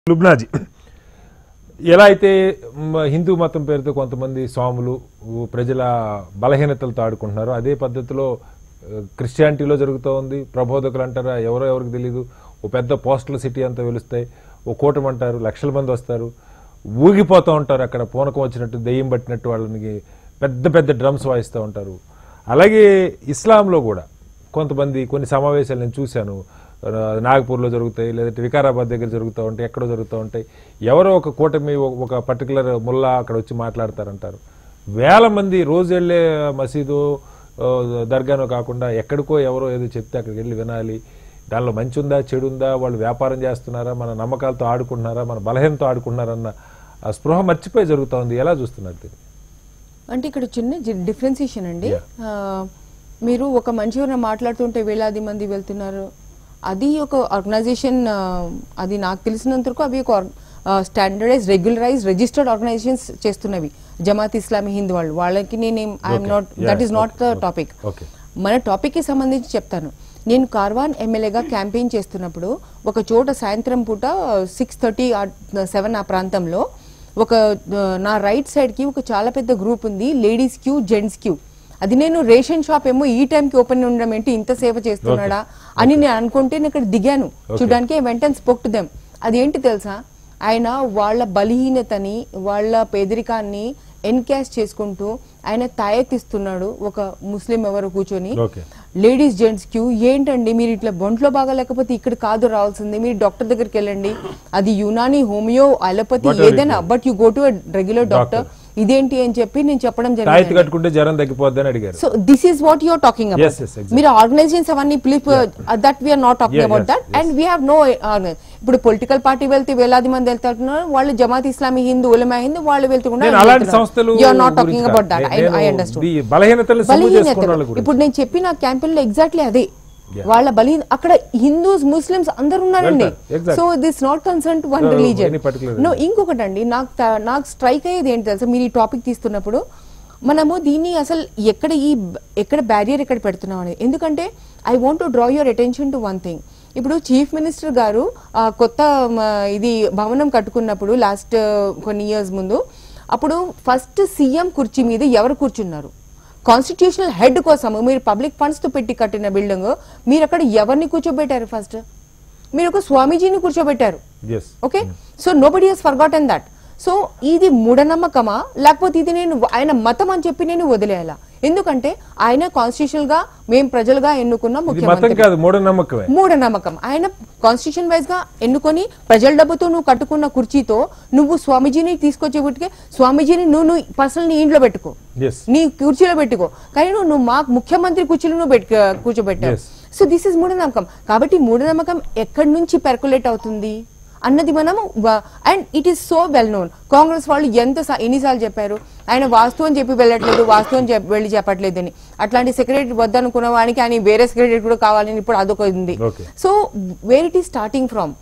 లుబ్నాజీ ఎలా అయితే హిందూ మతం పేరుతో కొంతమంది స్వాములు ప్రజల బలహీనతలతో ఆడుకుంటున్నారో అదే పద్ధతిలో క్రిస్టియానిటీలో జరుగుతూ ఉంది. ప్రబోధకులు అంటారా, ఎవరికి తెలియదు, ఓ పెద్ద పోస్టల్ సిటీ అంతా వెలుస్తాయి, ఓ కూటమి అంటారు, లక్షల మంది వస్తారు, ఊగిపోతూ ఉంటారు, అక్కడ పూనకం వచ్చినట్టు దెయ్యం పట్టినట్టు వాళ్ళని పెద్ద పెద్ద డ్రమ్స్ వాయిస్తూ ఉంటారు. అలాగే ఇస్లాంలో కూడా కొంతమంది కొన్ని సమావేశాలు నేను చూశాను, నాగపూర్లో జరుగుతాయి, లేదంటే వికారాబాద్ దగ్గర జరుగుతూ ఉంటాయి, ఎక్కడో జరుగుతూ ఉంటాయి. ఎవరో ఒక కూటమి ఒక పర్టికులర్ ముల్లా అక్కడ వచ్చి మాట్లాడతారంటారు. వేల మంది రోజు వెళ్ళే మసీదు దర్గానో కాకుండా ఎక్కడికో ఎవరో ఏదో చెప్తే అక్కడికి వెళ్ళి వినాలి. దానిలో మంచి ఉందా చెడు ఉందా, వాళ్ళు వ్యాపారం చేస్తున్నారా, మన నమ్మకాలతో ఆడుకుంటున్నారా, మన బలహీనతో ఆడుకుంటున్నారన్న స్పృహ మర్చిపోయి జరుగుతూ ఉంది. ఎలా చూస్తున్నారు దీన్ని? అంటే ఇక్కడ చిన్న డిఫరెన్సియేషన్ అండి. మీరు ఒక మనిషి ఎవరైనా మాట్లాడుతుంటే వేలాది మంది వెళ్తున్నారు, అది ఒక ఆర్గనైజేషన్, అది నాకు తెలిసినంత వరకు అవి ఒక స్టాండర్డైజ్ రెగ్యులరైజ్ రిజిస్టర్డ్ ఆర్గనైజేషన్స్ చేస్తున్నవి. జమాత్ ఇస్లామీ హింద్ వాళ్ళకి నేను I'm not, that is not the topic. మన టాపిక్ కి సంబంధించి చెప్తాను. నేను కార్వాన్ ఎమ్మెల్యేగా క్యాంపెయిన్ చేస్తున్నప్పుడు ఒక చోట సాయంత్రం పూట 6:30 7 ఆ ప్రాంతంలో ఒక నా రైట్ సైడ్ కి ఒక చాలా పెద్ద గ్రూప్ ఉంది, లేడీస్ క్యూ, జెంట్స్ క్యూ. అది నేను రేషన్ షాప్ ఏమో ఈ టైంకి ఓపెన్ ఉండడం ఏంటి, ఇంత సేవ చేస్తున్నాడా అని నేను అనుకుంటే నేను ఇక్కడ దిగాను చూడడానికి. వెంటనే స్పోక్ టు దెమ్. అదేంటి తెలుసా, ఆయన వాళ్ళ బలహీనతని వాళ్ళ పేదరికాన్ని ఎన్కాష్ చేసుకుంటూ ఆయన తాయెత్తిస్తున్నాడు. ఒక ముస్లిం ఎవరు కూర్చొని, లేడీస్ జెంట్స్ క్యూ ఏంటండి, మీరు ఇట్లా బొంట్లో బాగా లేకపోతే ఇక్కడ కాదు రావాల్సింది, మీరు డాక్టర్ దగ్గరికి వెళ్ళండి, అది యునాని, హోమియో, అలోపతి ఏదైనా, but you go to regular doctor. ఇదేంటి అని చెప్పి నేను చెప్పడం జరిగింది. So this is what you are talking about. మీరు ఆర్గనైజేషన్స్ అవన్నీ that we're not talking about that, and we have no. ఇప్పుడు పొలిటికల్ పార్టీ వెళ్తే వేలాది మంది వెళ్తున్నారు, వాళ్ళు జమాత్ ఇస్లామీ హింద్, ఉలమా హింద్ వాళ్ళు వెళ్తున్నారు. You are not talking about that. I understand. ఇప్పుడు నేను చెప్పిన క్యాంపెయిన్ లో ఎగ్జాక్ట్లీ అదే. వాళ్ళ బలహీన అక్కడ హిందూస్, ముస్లిమ్స్ అందరు ఉన్నారండి. So this not concern to one religion. No, ఇంకొకటి అండి నాకు స్ట్రైక్ అయ్యేది ఏంటి తెలుసా, మీరు ఈ టాపిక్ తీస్తున్నప్పుడు మనము దీన్ని అసలు ఎక్కడ బ్యారియర్ ఎక్కడ పెడుతున్నాం అనేది. ఎందుకంటే I want to draw your attention to one thing. ఇప్పుడు చీఫ్ మినిస్టర్ గారు కొత్త ఇది భవనం కట్టుకున్నప్పుడు లాస్ట్ కొన్ని ఇయర్స్ ముందు, అప్పుడు ఫస్ట్ సీఎం కుర్చీ మీద ఎవరు కూర్చున్నారు? కాన్స్టిట్యూషనల్ హెడ్ కోసం మీరు పబ్లిక్ ఫండ్స్ తో పెట్టి కట్టిన బిల్డింగ్, మీరు అక్కడ ఎవరిని కూర్చోబెట్టారు? ఫస్ట్ మీరు ఒక స్వామీజీని కూర్చోబెట్టారు. Okay, so nobody has forgotten that. So ఇది మూఢనమ్మకమా, లేకపోతే ఇది నేను ఆయన మతం అని చెప్పి నేను వదిలేయాలా? ఎందుకంటే ఆయన కాన్స్టిట్యూషనల్ గా మేము ప్రజలుగా ఎన్నుకున్న ముఖ్యమంత్రి. మూఢనమ్మకం. ఆయన కాన్స్టిట్యూషన్ వైజ్ గా ఎన్నుకొని ప్రజల డబ్బుతో నువ్వు కట్టుకున్న కుర్చీతో నువ్వు స్వామీజీని తీసుకొచ్చేబట్టికే స్వామీజీని నువ్వు పర్సనల్ నీ ఇంట్లో పెట్టుకో, నీ కుర్చీలో పెట్టుకో, కానీ నువ్వు మా ముఖ్యమంత్రి కుర్చీలో నువ్వు కూర్చోబెట్టావు. సో దిస్ ఇస్ మూఢనమ్మకం. కాబట్టి మూఢనమ్మకం ఎక్కడి నుంచి పెర్కులేట్ అవుతుంది అన్నది మనము, and it is so well known. Congress వాళ్ళు ఎన్నిసార్లు చెప్పారు, ఆయన వాస్తవం చెప్పి వెళ్ళట్లేదు, వాస్తవం వెళ్ళి చెప్పట్లేదు అని. అట్లాంటి సెక్రటరీ వద్దనుకున్న వానికి ఆయన వేరే సెక్రటరీ కూడా కావాలని ఇప్పుడు అదొక ఉంది. So where it is starting from.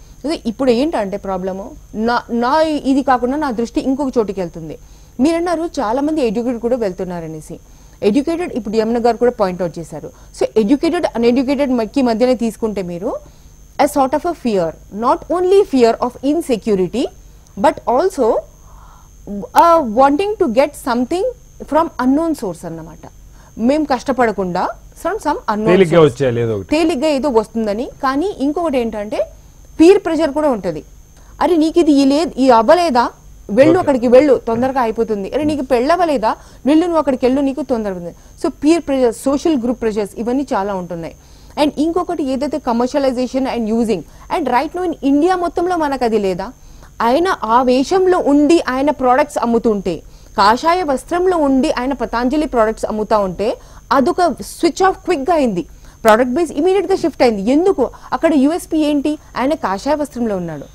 ఇప్పుడు ఏంటంటే ప్రాబ్లము, నా ఇది కాకుండా నా దృష్టి ఇంకొక చోటుకి వెళ్తుంది. మీరన్నారు చాలా మంది ఎడ్యుకేటెడ్ కూడా వెళ్తున్నారు అనేసి. ఎడ్యుకేటెడ్, ఇప్పుడు యమున గారు కూడా పాయింట్అవుట్ చేశారు. సో ఎడ్యుకేటెడ్ అన్ఎడ్యుకేటెడ్ కి మధ్యనే తీసుకుంటే మీరు a sort of a fear, not only fear of insecurity but also wanting to get something from unknown source అన్నమాట. మేము కష్టపడకుండా from some unknown source తేలిగ్గా ఏదో వస్తుందని. కానీ ఇంకొకటి ఏంటంటే పీర్ ప్రెషర్ కూడా ఉంటది. అరే నీకు ఇది ఈ అవ్వలేదా, వెళ్ళు అక్కడికి వెళ్ళు, తొందరగా అయిపోతుంది. అరే నీకు పెళ్ళవలేదా, వెళ్ళు నువ్వు అక్కడికి వెళ్ళు, నీకు తొందరగా. So peer pressure, social group pressures ఇవన్నీ చాలా ఉంటున్నాయి. అండ్ ఇంకొకటి ఏదైతే commercialisation and using, and right now in India మొత్తంలో మనకు అది లేదా? ఆయన ఆ వేషంలో ఉండి ఆయన ప్రోడక్ట్స్ అమ్ముతుంటే, కాషాయ వస్త్రంలో ఉండి ఆయన పతాంజలి ప్రోడక్ట్స్ అమ్ముతా ఉంటే అదొక స్విచ్ ఆఫ్ క్విక్ గా అయింది. ప్రోడక్ట్ బేస్ ఇమీడియట్ గా షిఫ్ట్ అయింది. ఎందుకు? అక్కడ యూఎస్పీ ఏంటి? ఆయన కాషాయ వస్త్రంలో ఉన్నాడు.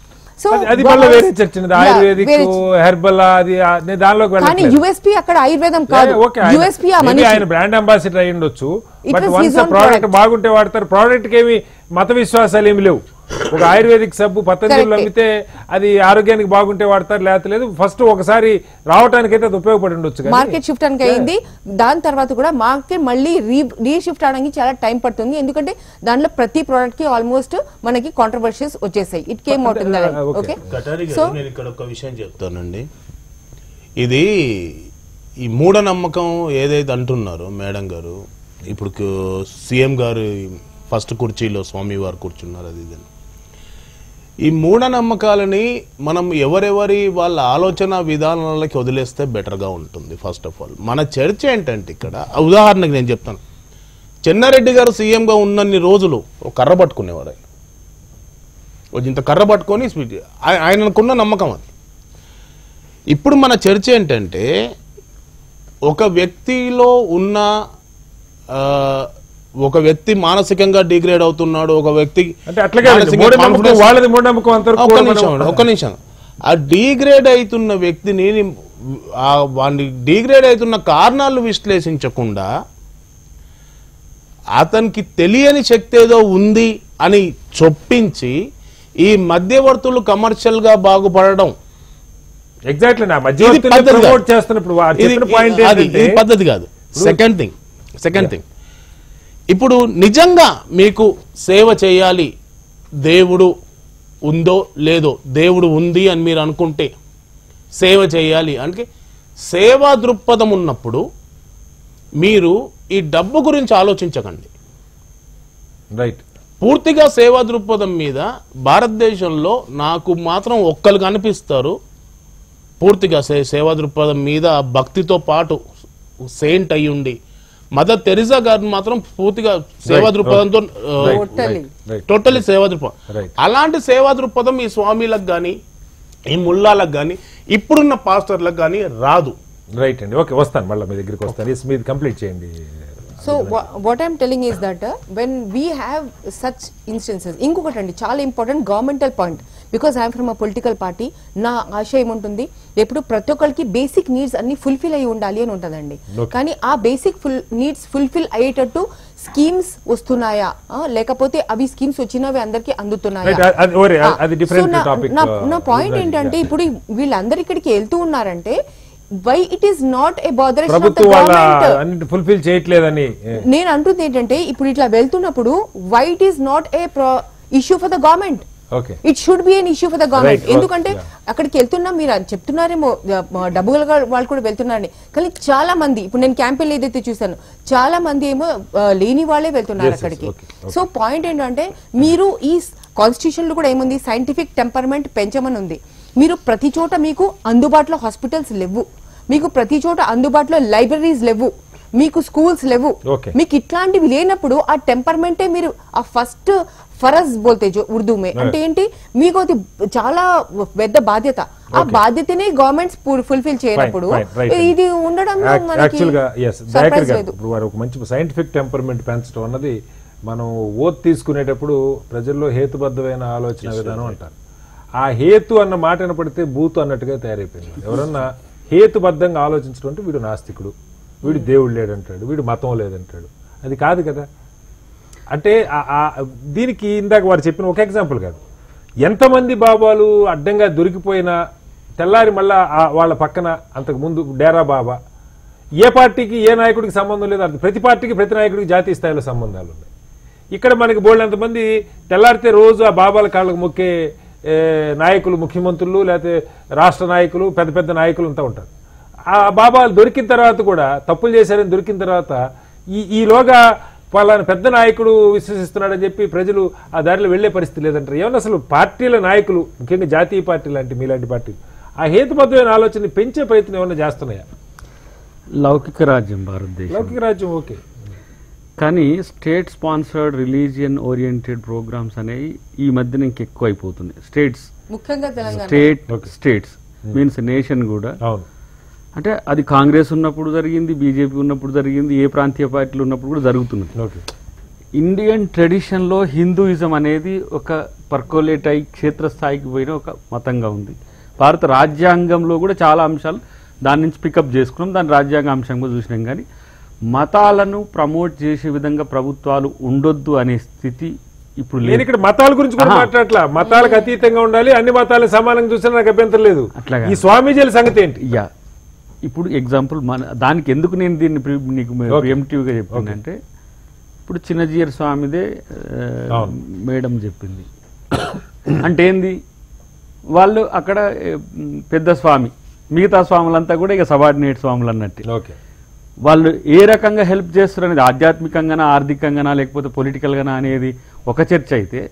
కానీ యూఎస్పీ అక్కడ ఆయుర్వేదం కాదు, యూఎస్పీ బ్రాండ్ అంబాసిడర్ అయి ఉండొచ్చు. బాగుంటే వాడతారు. ప్రోడక్ట్ కి ఏమి మత విశ్వాసాలు ఏమి లేవు. ఒక ఆయుర్వేదిక్ సబ్బు పతంజలిలో అమ్మితే అది ఆరోగ్యానికి బాగుంటే వాడతారు, లేకపోతే లేదు. ఫస్ట్ ఒకసారి రావడానికి అయితే అది ఉపయోగపడి ఉండొచ్చు. మార్కెట్ షిఫ్ట్ అని అయింది, దాని తర్వాత కూడా మార్కెట్ మళ్ళీ రీషిఫ్ట్ అవడానికి చాలా టైం పడుతుంది. ఎందుకంటే దాంట్లో ప్రతి ప్రోడక్ట్ కి ఆల్మోస్ట్ మనకి కాంట్రవర్షియస్ వచ్చేసాయి. It came out in the okay. So నేను ఇక్కడ ఒక విషయం చెప్తానండి. ఇది ఈ మూఢనమ్మకం ఏదైతే అంటున్నారో మేడం గారు, ఇప్పుడు సీఎం గారు ఫస్ట్ కుర్చీలో స్వామివారు కూర్చున్నారు, అది ఇది. ఈ మూఢనమ్మకాలని మనం ఎవరెవరి వాళ్ళ ఆలోచన విధానాలకి వదిలేస్తే బెటర్గా ఉంటుంది. ఫస్ట్ ఆఫ్ ఆల్ మన చర్చ ఏంటంటే ఇక్కడ ఉదాహరణకి నేను చెప్తాను, చెన్నారెడ్డి గారు సీఎంగా ఉన్నన్ని రోజులు ఒక కర్ర పట్టుకునేవారు. ఆయన ఇంత కర్ర పట్టుకొని ఆయనకున్న నమ్మకం అది. ఇప్పుడు మన చర్చ ఏంటంటే ఒక వ్యక్తిలో ఉన్న ఒక వ్యక్తి మానసికంగా డిగ్రేడ్ అవుతున్నాడు, ఒక వ్యక్తి ఒక్క నిమిషం ఆ డిగ్రేడ్ అవుతున్న వ్యక్తిని వాడిని డిగ్రేడ్ అవుతున్న కారణాలు విశ్లేషించకుండా అతనికి తెలియని శక్తి ఏదో ఉంది అని చొప్పించి ఈ మధ్యవర్తులు కమర్షియల్ గా బాగుపడడం ఎగ్జాక్ట్లీ పద్ధతి కాదు. సెకండ్ థింగ్ ఇప్పుడు నిజంగా మీకు సేవ చేయాలి, దేవుడు ఉందో లేదో, దేవుడు ఉంది అని మీరు అనుకుంటే సేవ చేయాలి అంటే సేవా దృక్పథం ఉన్నప్పుడు మీరు ఈ డబ్బు గురించి ఆలోచించకండి. రైట్. పూర్తిగా సేవా దృక్పథం మీద భారతదేశంలో నాకు మాత్రం ఒక్కరు కనిపిస్తారు పూర్తిగా సేవా దృక్పథం మీద భక్తితో పాటు సెయింట్ అయ్యుండి. మదర్ తెరిసా గారు మాత్రం పూర్తిగా సేవా దృక్పథంతో టోటలీ సేవా దృక్పథం. అలాంటి సేవా దృక్పథం ఈ స్వామిలకు కానీ ఈ ముల్లాలకు కానీ ఇప్పుడున్న పాస్టర్లకు కానీ రాదు. రైట్ అండి, ఓకే, వస్తాను మళ్ళీ మీ దగ్గరికి వస్తాను. మీరు కంప్లీట్ చేయండి. So what I'm telling is that when we have such instances, ఇంకొకటి అండి చాలా important governmental point, because I'm from a political party. నా ఆశయం ఉంటుంది ఎప్పుడు ప్రతి ఒక్కరికి బేసిక్ నీడ్స్ అన్ని ఫుల్ఫిల్ అయి ఉండాలి అని ఉంటుందండి. కానీ ఆ బేసిక్ నీడ్స్ ఫుల్ఫిల్ అయ్యేటట్టు స్కీమ్స్ వస్తున్నాయా, లేకపోతే అవి స్కీమ్స్ వచ్చినవి అందరికి అందుతున్నాయా? నా పాయింట్ ఏంటంటే ఇప్పుడు వీళ్ళందరూ ఇక్కడికి వెళ్తూ ఉన్నారంటే why it is not a botheration of the government fulfill చేయట్లేదని నేను అంటుంది ఏంటంటే ఇప్పుడు ఇట్లా వెళ్తున్నప్పుడు why it is not a issue for the government. Okay, it should be an issue for the government. ఎందుకంటే అక్కడికి వెళ్తున్నా మీరు చెప్తున్నారేమో డబ్బులు వాళ్ళు కూడా వెళ్తున్నారని, కానీ చాలా మంది ఇప్పుడు నేను క్యాంపెయిన్ ఏదైతే చూసాను చాలా మంది ఏమో లేని వాళ్ళే వెళ్తున్నారు అక్కడికి. సో పాయింట్ ఏంటంటే మీరు ఈ కాన్స్టిట్యూషన్ లో కూడా ఏముంది, సైంటిఫిక్ టెంపర్మెంట్ పెంచమని ఉంది. మీరు ప్రతి చోట మీకు అందుబాటులో హాస్పిటల్స్ లేవు, మీకు ప్రతి చోట అందుబాటులో లైబ్రరీస్ లేవు, మీకు స్కూల్స్ లేవు. మీకు ఇట్లాంటివి లేనప్పుడు ఆ టెంపర్మెంటే మీరు ఆ ఫస్ట్ ఫరజ్ బోల్తే జో ఉర్దూ మే అంటే ఏంటి, మీకు అది చాలా పెద్ద బాధ్యత. ఆ బాధ్యతనే గవర్నమెంట్ ఫుల్ఫిల్ చేయనప్పుడు ఇది ఉండడం ఒక మంచి సైంటిఫిక్ టెంపర్మెంట్ పెంచడం అన్నది మనం ఓత్ తీసుకునేటప్పుడు ప్రజల్లో హేతుబద్ధమైన ఆలోచన విధానం అంటారు. ఆ హేతు అన్న మాట వినపడితే బూతు అన్నట్టుగా తయారైపోయింది. ఎవరన్నా హేతుబద్ధంగా ఆలోచించడం అంటే వీడు నాస్తికుడు, వీడు దేవుడు లేడంటాడు, వీడు మతం లేదంటాడు, అది కాదు కదా. అంటే దీనికి ఇందాక వారు చెప్పిన ఒక ఎగ్జాంపుల్ కాదు, ఎంతమంది బాబాలు అడ్డంగా దొరికిపోయినా తెల్లారి మళ్ళా వాళ్ళ పక్కన అంతకుముందు డేరా బాబా, ఏ పార్టీకి ఏ నాయకుడికి సంబంధం లేదు, ప్రతి పార్టీకి ప్రతి నాయకుడికి జాతీయ స్థాయిలో సంబంధాలు ఉన్నాయి. ఇక్కడ మనకి బోల్డంతమంది తెల్లారితే రోజు ఆ బాబాల కాళ్ళకు మొక్కే నాయకులు, ముఖ్యమంత్రులు, లేకపోతే రాష్ట్ర నాయకులు, పెద్ద పెద్ద నాయకులు అంతా ఉంటారు. ఆ బాబాలు దొరికిన తర్వాత కూడా తప్పులు చేశారని దొరికిన తర్వాత ఈలోగా వాళ్ళని పెద్ద నాయకుడు విశ్వసిస్తున్నాడని చెప్పి ప్రజలు ఆ దారిలో వెళ్లే పరిస్థితి లేదంటారు. ఏమన్నా అసలు పార్టీల నాయకులు, ముఖ్యంగా జాతీయ పార్టీ లాంటి మీలాంటి పార్టీలు ఆ హేతుబద్ధమైన ఆలోచన పెంచే ప్రయత్నం ఏమన్నా చేస్తున్నాయా? లౌకిక రాజ్యం భారతదేశం, లౌకిక రాజ్యం ఓకే, కానీ state sponsored religion oriented programmes అనేవి ఈ మధ్యన ఇంకెక్కువ అయిపోతున్నాయి. స్టేట్స్ మీన్స్ నేషన్ కూడా. అంటే అది కాంగ్రెస్ ఉన్నప్పుడు జరిగింది, బీజేపీ ఉన్నప్పుడు జరిగింది, ఏ ప్రాంతీయ పార్టీలు ఉన్నప్పుడు కూడా జరుగుతున్నది. ఇండియన్ ట్రెడిషన్లో హిందూయిజం అనేది ఒక పర్కోలేట్ అయి క్షేత్రస్థాయికి పోయిన ఒక మతంగా ఉంది. భారత రాజ్యాంగంలో కూడా చాలా అంశాలు దాని నుంచి పికప్ చేసుకున్నాం, దాని రాజ్యాంగ అంశంగా చూసినాం. కానీ మతాలను ప్రమోట్ చేసే విధంగా ప్రభుత్వాలు ఉండొద్దు అనే స్థితి ఇప్పుడు నేను ఇక్కడ మతాల గురించి కూడా మాట్లాడట్లా, మతాలకు అతీతంగా ఉండాలి, అన్ని మతాలను సమానంగా చూసినా నాకు అభ్యంతరం లేదు. ఈ స్వామీజీల సంగతి ఏంటి? యా, ఇప్పుడు ఎగ్జాంపుల్ దానికి ఎందుకు నేను దీన్ని నీకు ప్రియంటివ్గా చెప్పిందంటే, ఇప్పుడు చిన్నజీయర్ స్వామిదే మేడం చెప్పింది అంటే ఏంది, వాళ్ళు అక్కడ పెద్ద స్వామి, మిగతా స్వాములంతా కూడా ఇక సబార్డినేట్ స్వాములు అన్నట్టు. వాళ్ళు ఏ రకంగా హెల్ప్ చేస్తారు అనేది ఆధ్యాత్మికంగానా, ఆర్థికంగానా, లేకపోతే పొలిటికల్గానా అనేది ఒక చర్చ అయితే,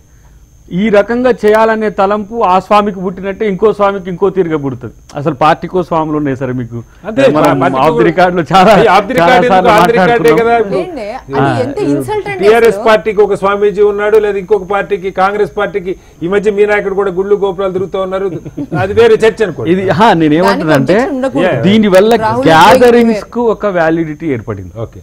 ఈ రకంగా చేయాలనే తలంపు ఆ స్వామికి పుట్టినట్టే ఇంకో స్వామికి ఇంకో తీరుగా పుడుతుంది. అసలు పార్టీకో స్వాములు ఉన్నాయి సరే, మీకు ఆఫ్ ది రికార్డ్ లో చాలా టిఆర్ఎస్ పార్టీకి ఒక స్వామీజీ ఉన్నాడు, లేదా ఇంకొక పార్టీకి, కాంగ్రెస్ పార్టీకి ఈ మధ్య మీ నాయకుడు కూడా గుళ్ళు గోపురాలు తిరుగుతూ ఉన్నారు, అది వేరే చర్చ అనుకో. ఇది నేనేమంటున్నానంటే, దీని వల్ల గ్యాదరింగ్స్ కు ఒక వ్యాలిడిటీ ఏర్పడింది. ఓకే,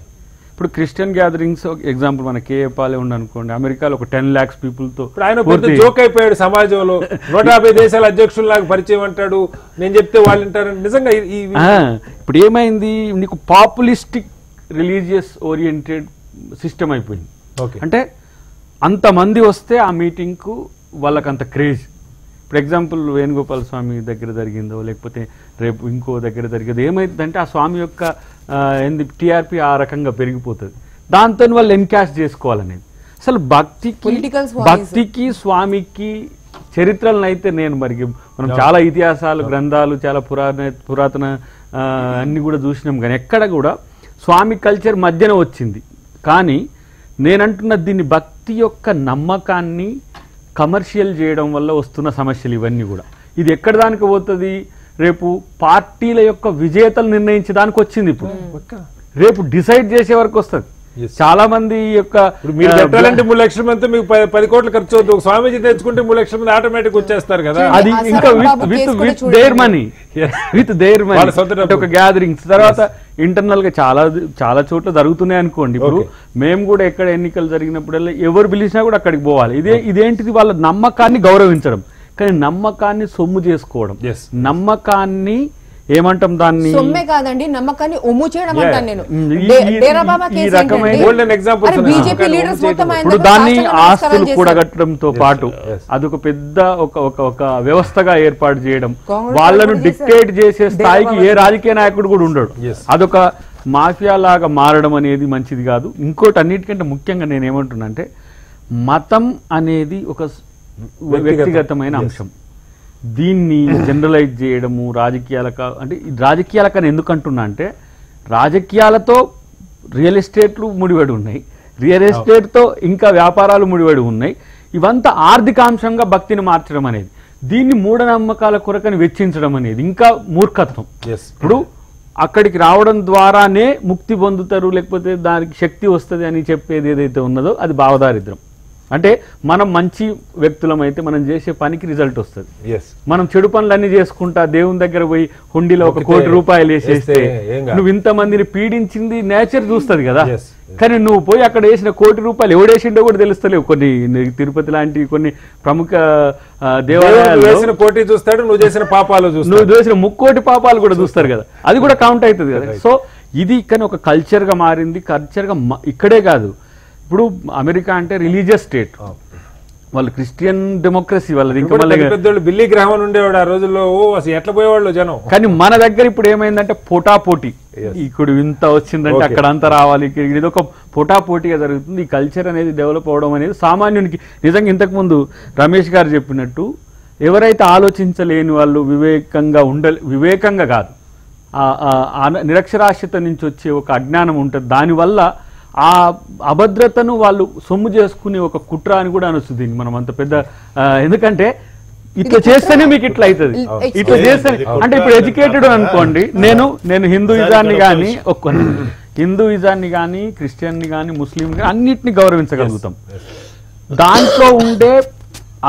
ఇప్పుడు క్రిస్టియన్ గ్యాదరింగ్స్ ఎగ్జాంపుల్ మన కేఏపాలే ఉండనుకోండి, అమెరికాలో ఒక 10 lakhs పీపుల్తో ఆయన జోక్ అయిపోయాడు సమాజంలో, 150 దేశాల అధ్యక్షుల్లాగా పరిచయం అంటాడు, నేను చెప్తే వాళ్ళు వింటారని. నిజంగా ఇప్పుడు ఏమైంది, నీకు పాపులిస్టిక్ రిలీజియస్ ఓరియంటెడ్ సిస్టమ్ అయిపోయింది. అంటే అంతమంది వస్తే ఆ మీటింగ్కు వాళ్ళకంత క్రేజ్. ఇప్పుడు ఎగ్జాంపుల్ వేణుగోపాల స్వామి దగ్గర జరిగిందో, లేకపోతే రేపు ఇంకో దగ్గర జరిగేది, ఏమైందంటే ఆ స్వామి యొక్క టీఆర్పీ ఆ రకంగా పెరిగిపోతుంది. దాంతో వాళ్ళు ఎన్కాష్ చేసుకోవాలనేది. అసలు భక్తికి స్వామికి చరిత్రలను అయితే నేను మనం చాలా ఇతిహాసాలు, గ్రంథాలు, చాలా పురాతన అన్ని కూడా చూసినాం, కానీ ఎక్కడ కూడా స్వామి కల్చర్ మధ్యన వచ్చింది. కానీ నేనంటున్న దీన్ని భక్తి యొక్క నమ్మకాన్ని కమర్షియల్ చేయడం వల్ల వస్తున్న సమస్యలు ఇవన్నీ కూడా. ఇది ఎక్కడ దానికి పోతుంది, రేపు పార్టీల యొక్క విజేతలు నిర్ణయించడానికి వచ్చింది. ఇప్పుడు రేపు డిసైడ్ చేసే వరకు వస్తుంది. చాలా మంది యొక్క మీరు పెట్టాలంటే 3 లక్షల మంది మీకు 10 కోట్లు ఖర్చు అవుతుంది. స్వామీజీ తెచ్చుకుంటే 3 లక్షల మంది ఆటోమేటిక్ వచ్చేస్తారు కదా. అది ఇంకా విత్ దేర్ మనీ ఒక గ్యాదరింగ్స్ తర్వాత ఇంటర్నల్ గా చాలా చోట్ల జరుగుతున్నాయి అనుకోండి. ఇప్పుడు మేము కూడా ఎక్కడ ఎన్నికలు జరిగినప్పుడల్లా ఎవరు పిలిచినా కూడా అక్కడికి పోవాలి. ఇదేంటిది, వాళ్ళ నమ్మకాన్ని గౌరవించడం, కానీ నమ్మకాన్ని సొమ్ము చేసుకోవడం. నమ్మకాన్ని ఏమంటాం, దాన్ని సొమ్మే కాదండి, నమ్మకాన్ని ఒమ్ము చేయడం అంటాను నేను. ఇప్పుడు దాన్ని ఆస్తులు కూడగట్టడంతో పాటు అదొక పెద్ద ఒక వ్యవస్థగా ఏర్పాటు చేయడం, వాళ్ళను డిక్టేట్ చేసే స్థాయికి ఏ రాజకీయ నాయకుడు కూడా ఉండడు. అదొక మాఫియా లాగా మారడం అనేది మంచిది కాదు. ఇంకోటి అన్నిటికంటే ముఖ్యంగా నేను ఏమంటున్నా అంటే, మతం అనేది ఒక వ్యక్తిగతమైన అంశం. దీన్ని జనరలైజ్ చేయడము రాజకీయాలకని ఎందుకంటున్నా అంటే, రాజకీయాలతో రియల్ ఎస్టేట్లు ముడిపడి ఉన్నాయి, రియల్ ఎస్టేట్తో ఇంకా వ్యాపారాలు ముడిపడి ఉన్నాయి. ఇవంతా ఆర్థికాంశంగా భక్తిని మార్చడం అనేది, దీన్ని మూఢనమ్మకాల కొరకని వెచ్చించడం అనేది ఇంకా మూర్ఖత్వం. ఇప్పుడు అక్కడికి రావడం ద్వారానే ముక్తి పొందుతారు, లేకపోతే దానికి శక్తి వస్తుంది అని చెప్పేది ఏదైతే ఉన్నదో అది భావదారిద్రం. అంటే మనం మంచి వ్యక్తులమైతే మనం చేసే పనికి రిజల్ట్ వస్తుంది. మనం చెడు పనులన్నీ చేసుకుంటా దేవుని దగ్గర పోయి హుండీలో 1 కోటి రూపాయలు వేసేస్తే నువ్వు ఇంతమందిని పీడించింది నేచర్ చూస్తుంది కదా. కానీ నువ్వు పోయి అక్కడ వేసిన 1 కోటి రూపాయలు ఎవడేసిండో కూడా తెలుస్తలేవు. కొన్ని తిరుపతి లాంటి కొన్ని ప్రముఖ దేవాలయాలు వేసిన కోటి చూస్తాడు, నువ్వు చేసిన పాపాలు చూస్తాడు, నువ్వు చేసిన 3 కోటి పాపాలు కూడా చూస్తారు కదా, అది కూడా కౌంట్ అవుతుంది కదా. సో ఇది కానీ ఒక కల్చర్ గా మారింది. కల్చర్ గా ఇక్కడే కాదు, ఇప్పుడు అమెరికా అంటే రిలీజియస్ స్టేట్, వాళ్ళు క్రిస్టియన్ డెమోక్రసీ వాళ్ళది. ఇంకా బిల్లీ గ్రహం ఉండేవాడు ఆ రోజుల్లో, అసలు ఎట్లా పోయేవాళ్ళు జనం. కానీ మన దగ్గర ఇప్పుడు ఏమైందంటే పోటాపోటీ, ఇక్కడ ఇంత వచ్చిందంటే అక్కడ అంతా రావాలి, ఇది ఒక పోటాపోటీగా జరుగుతుంది. ఈ కల్చర్ అనేది డెవలప్ అవడం అనేది సామాన్యునికి నిజంగా ఇంతకుముందు రమేష్ గారు చెప్పినట్టు ఎవరైతే ఆలోచించలేని వాళ్ళు, వివేకంగా కాదు, నిరక్షరాస్యత నుంచి వచ్చే ఒక అజ్ఞానం ఉంటుంది, దానివల్ల ఆ అభద్రతను వాళ్ళు సొమ్ము చేసుకునే ఒక కుట్ర అని కూడా అనొస్తుంది. మనం అంత పెద్ద ఎందుకంటే ఇట్లా చేస్తేనే మీకు ఇట్లా అవుతుంది, ఇట్లా చేస్తేనే. అంటే ఇప్పుడు ఎడ్యుకేటెడ్ అనుకోండి, నేను హిందూయిజాన్ని కానీ హిందూయిజాన్ని కానీ క్రిస్టియన్ని కానీ ముస్లిం కానీ అన్నిటిని గౌరవించగలుగుతాం. దాంట్లో ఉండే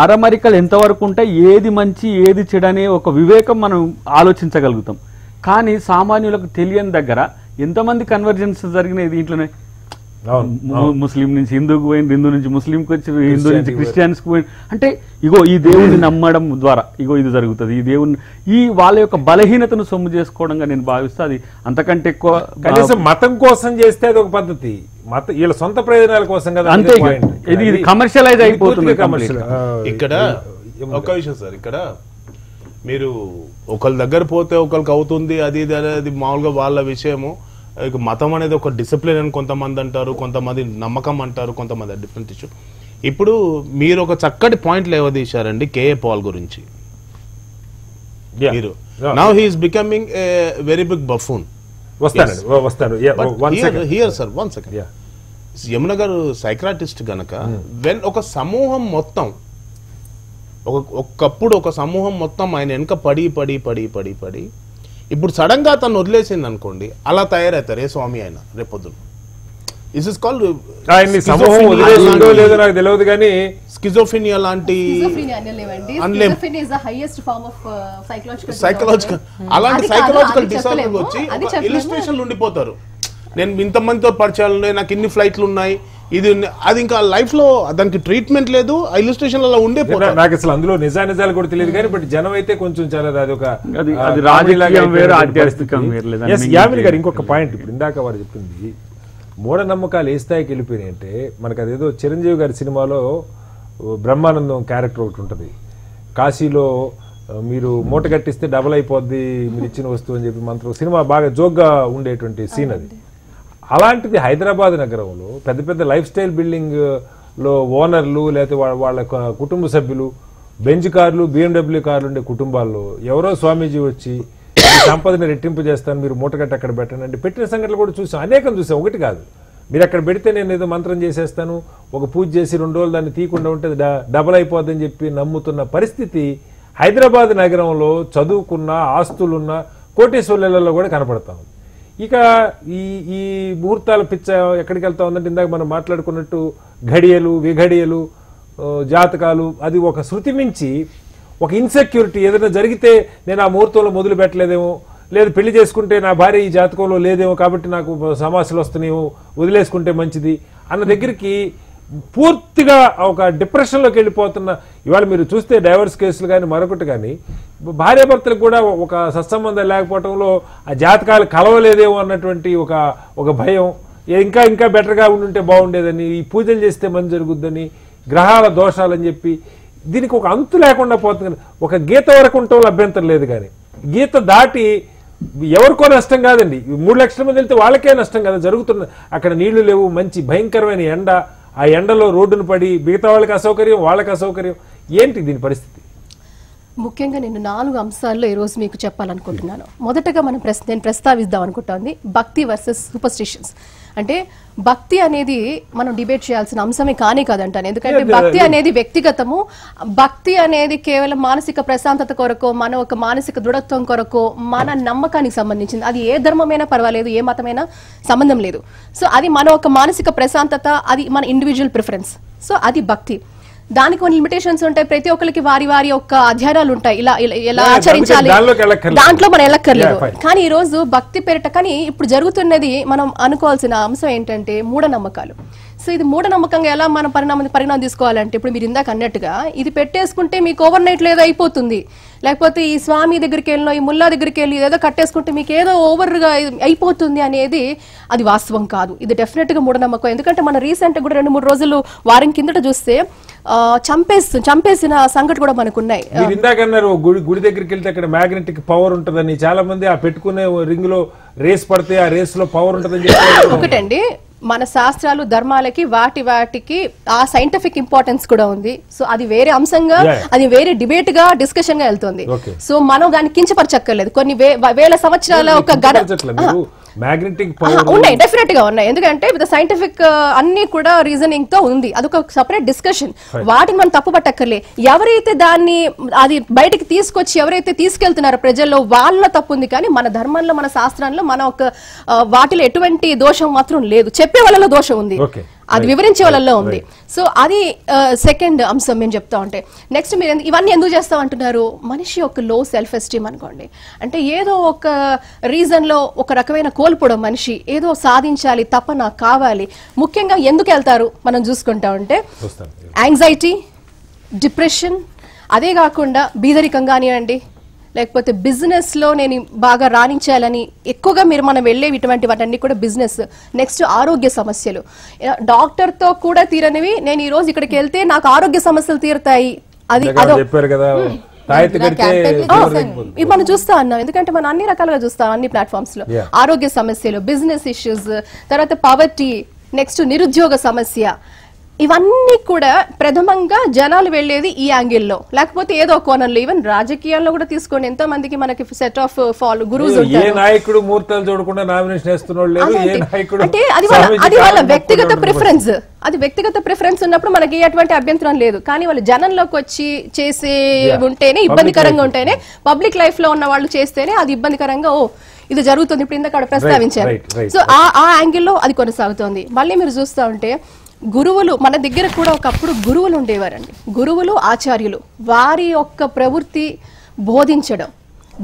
అరమరికలు ఎంతవరకు ఉంటాయి, ఏది మంచి ఏది చెడనే ఒక వివేకం మనం ఆలోచించగలుగుతాం. కానీ సామాన్యులకు తెలియని దగ్గర ఎంతమంది కన్వర్జెన్స్ జరిగినాయి దీంట్లోనే. ముస్లిం నుంచి హిందూకి పోయింది, హిందూ నుంచి ముస్లింకి వచ్చి, హిందూ నుంచి క్రిస్టియన్స్కి పోయింది. అంటే ఇగో ఈ దేవుణ్ణి నమ్మడం ద్వారా ఇగో ఇది జరుగుతుంది. ఈ దేవుణ్ణి ఈ వాళ్ళ యొక్క బలహీనతను సొమ్ము చేసుకోవడంగా నేను భావిస్తే అది అంతకంటే ఎక్కువ. కనీసం మతం కోసం చేస్తే అది ఒక పద్ధతి, వీళ్ళ సొంత ప్రయోజనాల కోసం కదా. అంతే, ఇది కమర్షియలైజ్ అయిపోతుంది. ఇక్కడ ఒక విషయం సార్, ఇక్కడ మీరు ఒకళ్ళ దగ్గర పోతే ఒకరికి అవుతుంది అది ఇది అనేది మామూలుగా వాళ్ళ విషయము. మతం అనేది ఒక డిసిప్లిన్ అని కొంతమంది అంటారు, కొంతమంది నమ్మకం అంటారు, కొంతమంది డిఫరెంట్ ఇష్యూ. ఇప్పుడు మీరు ఒక చక్కటి పాయింట్ లేవదీశారండి కేఏ పాల్ గురించి. మీరు know he is becoming a very big buffoon. Yamuna గారు సైక్రాటిస్ట్ గనక వెన్ ఒక సమూహం మొత్తం ఒకప్పుడు ఒక సమూహం మొత్తం ఆయన వెనక పడి పడి పడి పడి పడి ఇప్పుడు సడన్ గా తను వదిలేసింది అనుకోండి, అలా తయారవుతారు ఏ స్వామి అయినా రేపొద్దున. దిస్ ఇస్ కాల్డ్ తెలియదు కానీ స్కిజోఫ్రెనియా లాంటి సైకలాజికల్ అలాంటి సైకలాజికల్ డిసార్డర్ వచ్చి ఇలిస్ట్రేషన్లు ఉండిపోతారు. నేను ఇంతమందితో పరిచయాలు ఉన్నాయి, నాకు ఇన్ని ఫ్లైట్లు ఉన్నాయి, ఇది అది ఇంకా లైఫ్ లో దానికి ట్రీట్మెంట్ లేదు, ఇలిస్ట్రేషన్ అలా ఉండే. నాకు అసలు అందులో నిజాలు కూడా తెలియదు కానీ బట్ జనం అయితే కొంచెం చాలా అదొక యామిని గారు ఇంకొక పాయింట్ ఇప్పుడు ఇందాక వారు చెప్పింది, మూఢనమ్మకాలు ఏ స్థాయికి వెళ్ళిపోయినాయి అంటే మనకు అదేదో చిరంజీవి గారి సినిమాలో బ్రహ్మానందం క్యారెక్టర్ ఒకటి ఉంటుంది, కాశీలో మీరు మూట కట్టిస్తే డబల్ అయిపోద్ది మీరు ఇచ్చిన వస్తువు అని చెప్పి మంత్రం, సినిమా బాగా జోక్గా ఉండేటువంటి సీన్ అది. అలాంటిది హైదరాబాద్ నగరంలో పెద్ద పెద్ద లైఫ్ స్టైల్ బిల్డింగ్ లో ఓనర్లు లేకపోతే వాళ్ళ కుటుంబ సభ్యులు బెంజ్ కార్లు BMW కార్లు ఉండే కుటుంబాల్లో ఎవరో స్వామీజీ వచ్చి సంపదని రెట్టింపు చేస్తాను మీరు మూటగట్టి అక్కడ పెట్టండి అంటే పెట్టిన సంఘటనలు కూడా చూసాం, అనేకం చూసాం. ఒకటి కాదు, మీరు అక్కడ పెడితే నేను ఏదో మంత్రం చేసేస్తాను, ఒక పూజ చేసి 2 రోజులు దాన్ని తీయకుండా ఉంటే డబల్ అయిపోద్దని చెప్పి నమ్ముతున్న పరిస్థితి హైదరాబాద్ నగరంలో చదువుకున్న ఆస్తులున్న కోటేశ్వర్లలో కూడా కనపడతాం. ఇక ఈ ముహూర్తాల పిచ్చ ఎక్కడికి వెళ్తా ఉందంటే ఇందాక మనం మాట్లాడుకున్నట్టు ఘడియలు విఘడియలు జాతకాలు, అది ఒక శృతి మించి ఒక ఇన్సెక్యూరిటీ. ఏదైనా జరిగితే నేను ఆ ముహూర్తంలో మొదలు పెట్టలేదేమో, లేదు పెళ్లి చేసుకుంటే నా భార్య ఈ జాతకంలో లేదేమో కాబట్టి నాకు సమస్యలు వస్తున్నాయేమో వదిలేసుకుంటే మంచిది అన్న దగ్గరికి పూర్తిగా ఒక డిప్రెషన్లోకి వెళ్ళిపోతున్న. ఇవాళ మీరు చూస్తే డైవర్స్ కేసులు కానీ మరొకటి కానీ భార్యాభర్తలకు కూడా ఒక సత్సంబంధం లేకపోవడంలో ఆ జాతకాలు కలవలేదేమో అన్నటువంటి ఒక భయం, ఇంకా ఇంకా బెటర్గా ఉండుంటే బాగుండేదని, ఈ పూజలు చేస్తే మంచి జరుగుద్దని, గ్రహాల దోషాలని చెప్పి దీనికి ఒక అంతు లేకుండా పోతుంది. ఒక గీత వరకు ఉండటంలో అభ్యంతరం లేదు కానీ గీత దాటి ఎవరికో నష్టం కాదండి, 3 లక్షల మంది వెళ్తే వాళ్ళకే నష్టం కదా జరుగుతున్న. అక్కడ నీళ్లు లేవు, మంచి భయంకరమైన ఎండ, ఆ ఎండలో రోడ్డును పడి మిగతా వాళ్ళకి అసౌకర్యం వాళ్ళకి అసౌకర్యం. ఏంటి దీని పరిస్థితి? ముఖ్యంగా నేను 4 అంశాల్లో ఈరోజు మీకు చెప్పాలనుకుంటున్నాను. మొదటగా నేను ప్రస్తావిద్దాం అనుకుంటోంది భక్తి వర్సెస్ సూపర్స్టిషన్స్. అంటే భక్తి అనేది మనం డిబేట్ చేయాల్సిన అంశమే కాదంటాను. ఎందుకంటే భక్తి అనేది వ్యక్తిగతము, భక్తి అనేది కేవలం మానసిక ప్రశాంతత కొరకు, మన ఒక మానసిక దృఢత్వం కొరకు, మన నమ్మకానికి సంబంధించింది. అది ఏ ధర్మమైనా పర్వాలేదు, ఏ మతమైనా సంబంధం లేదు. సో అది మన ఒక మానసిక ప్రశాంతత, అది మన ఇండివిజువల్ ప్రిఫరెన్స్. సో అది భక్తి. దానికి కొన్ని లిమిటేషన్స్ ఉంటాయి, ప్రతి ఒక్కరికి వారి వారి యొక్క అధ్యయనాలు ఉంటాయి, ఇలా ఆచరించాలి, దాంట్లో మనం వెళ్ళక్కర్లేదు. కానీ ఈ రోజు భక్తి పేరిట కానీ ఇప్పుడు జరుగుతున్నది మనం అనుకోవాల్సిన అంశం ఏంటంటే మూఢనమ్మకాలు. సో ఇది మూఢనమ్మకంగా ఎలా మనం పరిణామం తీసుకోవాలంటే, ఇప్పుడు మీరు ఇందాక అన్నట్టుగా ఇది పెట్టేసుకుంటే మీకు ఓవర్ నైట్ లేదో అయిపోతుంది, లేకపోతే ఈ స్వామి దగ్గరికి వెళ్ళినో ఈ ముల్లా దగ్గరికి వెళ్ళి ఏదో కట్టేసుకుంటే మీకు ఏదో ఓవర్గా అయిపోతుంది అనేది అది వాస్తవం కాదు. ఇది డెఫినెట్ గా మూఢనమ్మకం. ఎందుకంటే మన రీసెంట్ కూడా 2-3 రోజులు వారం కిందట చూస్తే చంపేసిన సంఘటన కూడా మనకు ఉన్నాయి. ఇందాకన్నారు గుడి దగ్గరికి వెళ్తే అక్కడ మ్యాగ్నెటిక్ పవర్ ఉంటుందని, చాలా మంది ఆ పెట్టుకునే రింగ్ లో రేస్ పడితే ఆ రేస్ లో పవర్ ఉంటుందని చెప్పి. ఒకటండి, మన శాస్త్రాలు ధర్మాలకి వాటికి ఆ సైంటిఫిక్ ఇంపార్టెన్స్ కూడా ఉంది. సో అది వేరే అంశంగా, అది వేరే డిబేట్ గా డిస్కషన్ గా వెళ్తుంది. సో మనం దాన్ని కించపరచక్కర్లేదు. కొన్ని వేల సంవత్సరాల ఒక ఉన్నాయి, డెఫినెట్ గా ఉన్నాయి. ఎందుకంటే విత్ సైంటిఫిక్ అన్ని కూడా రీజనింగ్ తో ఉంది, అదొక సపరేట్ డిస్కషన్. వాటిని మనం తప్పు పట్టక్కర్లే. ఎవరైతే దాన్ని అది బయటకు తీసుకొచ్చి ఎవరైతే తీసుకెళ్తున్నారో ప్రజల్లో వాళ్ళ తప్పు ఉంది. కానీ మన ధర్మంలో, మన శాస్త్రంలో మన ఒక వాటిలో ఎటువంటి దోషం మాత్రం లేదు, చెప్పే వాళ్ళలో దోషం ఉంది. అది వివరించే వాళ్ళలో ఉంది. సో అది సెకండ్ అంశం మేము చెప్తా ఉంటే. నెక్స్ట్ మీరు ఇవన్నీ ఎందుకు చేస్తాం అంటున్నారు, మనిషి యొక్క లో సెల్ఫ్ ఎస్టీమ్ అనుకోండి, అంటే ఏదో ఒక రీజన్ లో ఒక రకమైన కోల్పోవడం, మనిషి ఏదో సాధించాలి తప్ప నాకు కావాలి. ముఖ్యంగా ఎందుకు వెళ్తారు మనం చూసుకుంటా ఉంటే యాంగ్జైటీ, డిప్రెషన్, అదే కాకుండా బీదరికం కానివ్వండి, లేకపోతే బిజినెస్ లో నేను బాగా రాణించాలని ఎక్కువగా మనం వెళ్ళే ఇటువంటి వాటన్ని కూడా బిజినెస్. నెక్స్ట్ ఆరోగ్య సమస్యలు, డాక్టర్ తో కూడా తీరనివి నేను ఈ రోజు ఇక్కడికి వెళ్తే నాకు ఆరోగ్య సమస్యలు తీరుతాయి, అది చెప్పారు కదా. ఇది మనం చూస్తా ఉన్నాం, ఎందుకంటే మనం అన్ని రకాలుగా చూస్తాం అన్ని ప్లాట్ఫామ్స్ లో. ఆరోగ్య సమస్యలు, బిజినెస్ ఇష్యూస్, తర్వాత పవర్టీ, నెక్స్ట్ నిరుద్యోగ సమస్య, ఇవన్నీ కూడా ప్రథమంగా జనాలు వెళ్లేది ఈ యాంగిల్లో, లేకపోతే ఏదో కోణంలో. ఈవెన్ రాజకీయాల్లో కూడా తీసుకోండి, ఎంతో మందికి మనకి సెట్ ఆఫ్ గురూస్ ఉంటారు. నాయకుడు ముహూర్తాలు చూడకుండా నామినేషన్ వేస్తున్నాడు, అంటే అది వాళ్ళ వ్యక్తిగత ప్రిఫరెన్స్. అది వ్యక్తిగత ప్రిఫరెన్స్ ఉన్నప్పుడు మనకి ఎటువంటి అభ్యంతరం లేదు. కానీ వాళ్ళు జనంలోకి వచ్చి చేసే ఉంటేనే ఇబ్బందికరంగా ఉంటేనే, పబ్లిక్ లైఫ్ లో ఉన్న వాళ్ళు చేస్తేనే అది ఇబ్బందికరంగా ఇది జరుగుతుంది. ఇప్పుడు ఇందాక ప్రస్తావించారు. సో ఆ యాంగిల్లో అది కొనసాగుతోంది. మళ్ళీ మీరు చూస్తూ ఉంటే గురువులు, మన దగ్గర కూడా ఒకప్పుడు గురువులు ఉండేవారండి. గురువులు, ఆచార్యులు, వారి యొక్క ప్రవృత్తి బోధించడం,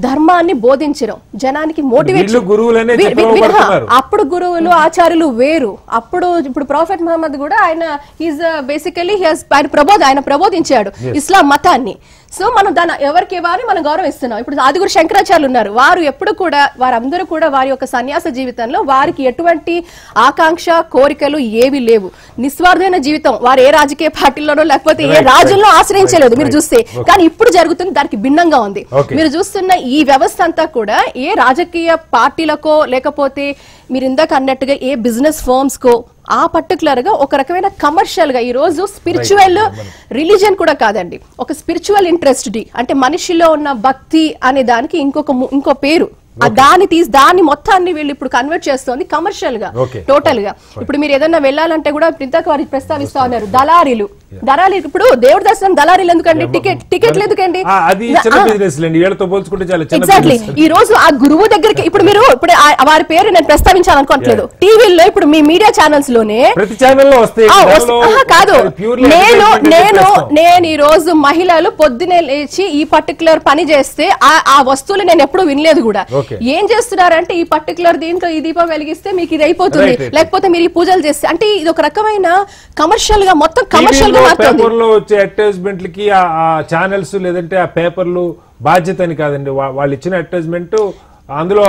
ధర్మాన్ని బోధించడం, జనానికి మోటివేట్. అప్పుడు గురువులు ఆచార్యులు వేరు. ఇప్పుడు ప్రాఫెట్ మహమ్మద్ కూడా ఆయన బేసికలీ ఆయన ప్రబోధించాడు ఇస్లాం మతాన్ని. సో మనం దాని ఎవరికి వారి మనం గౌరవిస్తున్నాం. ఇప్పుడు ఆదిగురు శంకరాచార్యులు ఉన్నారు, వారు ఎప్పుడు కూడా వారందరూ కూడా వారి యొక్క సన్యాస జీవితంలో వారికి ఎటువంటి ఆకాంక్ష కోరికలు ఏవి లేవు, నిస్వార్థమైన జీవితం. వారు ఏ రాజకీయ పార్టీలోనో లేకపోతే ఏ రాజుల్లో ఆశ్రయించలేదు మీరు చూస్తే. కానీ ఇప్పుడు జరుగుతుంది దానికి భిన్నంగా ఉంది. మీరు చూస్తున్న ఈ వ్యవస్థ అంతా కూడా ఏ రాజకీయ పార్టీలకో లేకపోతే మీరు ఇందాక అన్నట్టుగా ఏ బిజినెస్ ఫర్మ్స్ కో ఆ పర్టికులర్ గా ఒక రకమైన కమర్షియల్ గా ఈ రోజు స్పిరిచువల్ రిలీజియన్ కూడా కాదండి, ఒక స్పిరిచువల్ ఇంట్రెస్ట్ అంటే మనిషిలో ఉన్న భక్తి అనే దానికి ఇంకో పేరు. దాన్ని మొత్తాన్ని వీళ్ళు ఇప్పుడు కన్వర్ట్ చేస్తోంది కమర్షియల్ గా టోటల్ గా. ఇప్పుడు మీరు ఏదైనా వెళ్ళాలంటే కూడా ఇంతకు వారికి ప్రస్తావిస్తా ఉన్నారు దళారీలు. ఇప్పుడు దేవుడి దర్శనం దళారీలు ఎందుకండి, టికెట్లు ఎందుకండి? ఎగ్జాక్ట్లీ. ఈ రోజు ఆ గురువు దగ్గరికి ఇప్పుడు మీరు ఇప్పుడు వారి పేరు నేను ప్రస్తావించాలనుకోవట్లేదు. టీవీలో ఇప్పుడు మీ మీడియా ఛానల్స్ లోనే కాదు, నేను ఈ రోజు మహిళలు పొద్దునే లేచి ఈ పర్టికులర్ పని చేస్తే ఆ వస్తువులు నేను ఎప్పుడు వినలేదు కూడా. ఏం చేస్తున్నారంటే ఈ పర్టికులర్ దీంట్లో ఈ దీపం వెలిగిస్తే మీకు ఇది అయిపోతుంది, లేకపోతే మీరు ఈ పూజలు చేస్తే, అంటే ఇది ఒక రకమైన కమర్షియల్ గా మొత్తం కమర్షియల్ గా పేపర్లో వచ్చే అడ్వర్టైజ్మెంట్లకి ఆ ఛానల్స్ లేదంటే ఆ పేపర్లు బాధ్యత అని కాదండి. వాళ్ళు ఇచ్చిన అడ్వర్టైజ్మెంట్ అందులో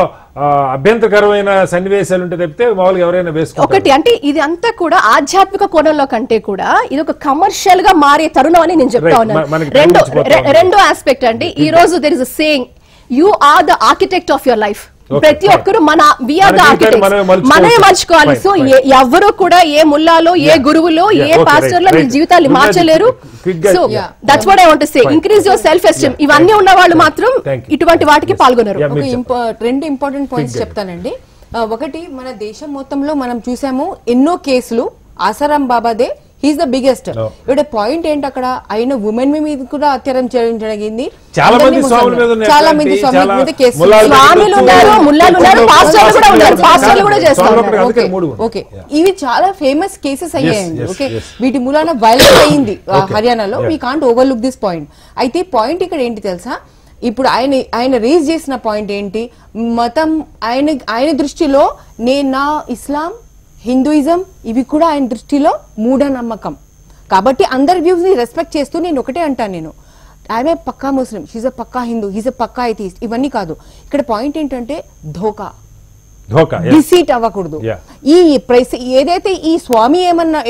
అభ్యంతరకరమైన సన్నివేశాలు ఉంటే తప్పితే మామూలుగా ఎవరైనా వేసుకో. ఒకటి అంటే ఇది అంతా కూడా ఆధ్యాత్మిక కోణంలో కంటే కూడా ఇది ఒక కమర్షియల్ గా మారే తరుణం అని నేను చెప్తా ఉన్నాను. రెండో ఆస్పెక్ట్ అండి, ఈ రోజు there is a saying, you are the architect of your life. ప్రతి ఒక్కరు వీఆర్ ద ఆర్కిటెక్ట్స్, మనమే మార్చుకోవాలి. సో ఎవరు కూడా ఏ ముల్లాలో ఏ గురువులో ఏ పాస్టర్ లో మీ జీవితాన్ని మార్చలేరు. So that's what I want to say, increase your self esteem. ఇవన్నీ ఉన్న వాళ్ళు మాత్రం ఇటువంటి వాటికి పాల్గొనరు. రెండు ఇంపార్టెంట్ పాయింట్స్ చెప్తానండి. ఒకటి, మన దేశం మొత్తంలో మనం చూసాము ఎన్నో కేసులు ఆసారాం బాబాదే, హీస్ ద బిగ్గెస్ట్. ఇక్కడ పాయింట్ ఏంటి, అక్కడ ఆయన ఉమెన్ మీద కూడా అత్యాచారం చేయడం జరిగింది. చాలా మంది స్వాముల మీద కేసులు, స్వాములు ఉన్నారు, ముల్లాలు ఉన్నారు, పాస్టర్లు కూడా ఉన్నారు, పాస్టర్లు కూడా చేస్తారు. ఓకే, ఇవి చాలా ఫేమస్ కేసెస్ అయ్యాయండి. ఓకే, వీటి మూలాన వైలెన్స్ అయ్యింది హర్యానాలో. We can't overlook this point. అయితే పాయింట్ ఇక్కడ ఏంటి తెలుసా, ఇప్పుడు ఆయన రేజ్ చేసిన పాయింట్ ఏంటి, మతం ఆయన దృష్టిలో నా ఇస్లాం హిందూయిజం ఇవి కూడా ఆయన దృష్టిలో మూఢనమ్మకం. కాబట్టి అందరి వ్యూస్ ని రెస్పెక్ట్ చేస్తూ నేను ఒకటే అంటాను, నేను ఆమె పక్కా ముస్లిం, షీజ్ అ పక్కా హిందూ, హీజ్ అ పక్కా ఎథీస్ట్, ఇవన్నీ కాదు. ఇక్కడ పాయింట్ ఏంటంటే డిసీట్ అవ్వకూడదు. ఈ ఏదైతే ఈ స్వామి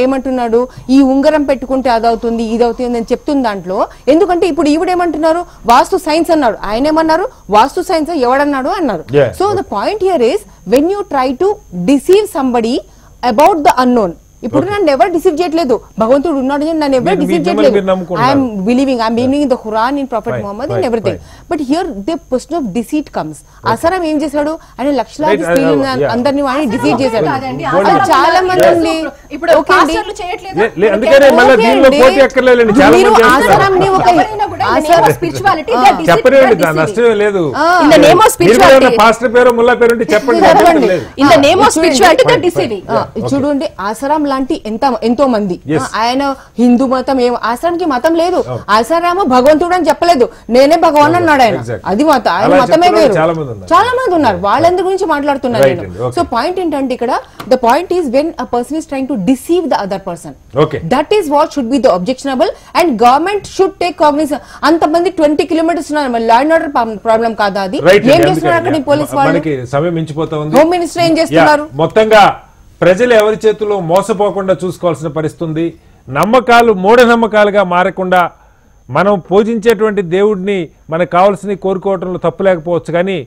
ఏమంటున్నాడు, ఈ ఉంగరం పెట్టుకుంటే అదవుతుంది ఇదవుతుంది అని చెప్తున్న దాంట్లో, ఎందుకంటే ఇప్పుడు ఈవిడేమంటున్నారు వాస్తు సైన్స్ అన్నాడు, ఆయన ఏమన్నారు వాస్తు సైన్స్ ఎవడన్నాడు అన్నారు. So the point here is when you try to deceive somebody about the unknown. ఇప్పుడు నన్ను ఎవరు డిసీవ్ చేయట్లేదు, భగవంతుడు ఉన్నాడు నన్ను ఎవరు డిసీవ్ చేయట్లేదు. I'm believing in the Quran, in prophet Muhammad, in everything. But here the question of deceit comes. Asaram ఏం చేశాడు, ఆయన లక్షలాది స్త్రీలు అందరినీ వాడిని డిసీవ్ చేశాడు. చాలా మంది మీరు ఆసారాం ని ఒక కూడా in the name of spirituality they are చెప్పనివ్వండి, deceiving. నష్టమే లేదు. In the name of spirituality, pastor పేరు ముల్లా పేరు ఉంటే చెప్పండి, నష్టం లేదు. in the name of spirituality they are deceiving. చూడండి, ఆసారాం లాంటి ఎంతో మంది Yes. ఆయన హిందూ మతం ఆసారాంకి మతం లేదు. ఆసారాము భగవంతుడు అని చెప్పలేదు, నేనే భగవాన్ అన్నాడు ఆయన. Exactly. అది మతం, ఆయన అలా మతమే చెప్పిన వేరు. చాలా మంది ఉన్నారు. చాలా మంది ఉన్నారు, వాళ్ళందరి గురించి మాట్లాడుతున్నాను Right నేను. అండి, okay. సో పాయింట్ ఏంటంటే ఇక్కడ the point is when a person is trying to deceive the other person, Okay. That is what should be the objectionable and government should take cognizance. అంతమంది 20 కిలోమీటర్స్ ఉన్నారు, law and order problem కాదా అది? Right ఏం అండి, చేస్తున్నారు అక్కడ ఈ police వాళ్ళు? మనకి సమయం మించిపోతా ఉంది. హోమ్ మినిస్టర్ ఏం చేస్తున్నారు? మొత్తంగా ప్రజలు ఎవరి చేతుల్లో మోసపోకుండా చూసుకోవాల్సిన పరిస్థితి ఉంది. నమ్మకాలు మూఢనమ్మకాలుగా మారకుండా మనం పూజించేటువంటి దేవుడిని మనకు కావాల్సినవి కోరుకోవడంలో తప్పు లేకపోవచ్చు, కానీ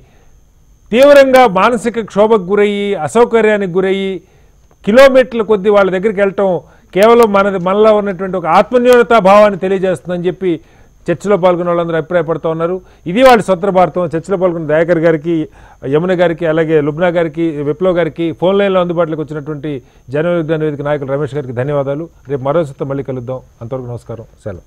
తీవ్రంగా మానసిక క్షోభకు గురయ్యి అసౌకర్యానికి గురయ్యి కిలోమీటర్ల కొద్దీ వాళ్ళ దగ్గరికి వెళ్ళటం కేవలం మనలో ఉన్నటువంటి ఒక ఆత్మన్యూనతా భావాన్ని తెలియజేస్తుందని చెప్పి చర్చలో పాల్గొన్న వాళ్ళందరూ అభిప్రాయపడుతూ ఉన్నారు. ఇది వాళ్ళ స్వతంత్ర భారతం. చర్చలో పాల్గొన్న దయాకర్ గారికి, యమున గారికి, అలాగే లుబ్నా గారికి, విప్లవ్ గారికి, ఫోన్ లైన్లో అందుబాటులోకి వచ్చినటువంటి జన విజ్ఞాన వేదిక నాయకులు రమేష్ గారికి ధన్యవాదాలు. రేపు మరో సత్తా మళ్ళీ కలుద్దాం. అంతవరకు నమస్కారం, సెలవు.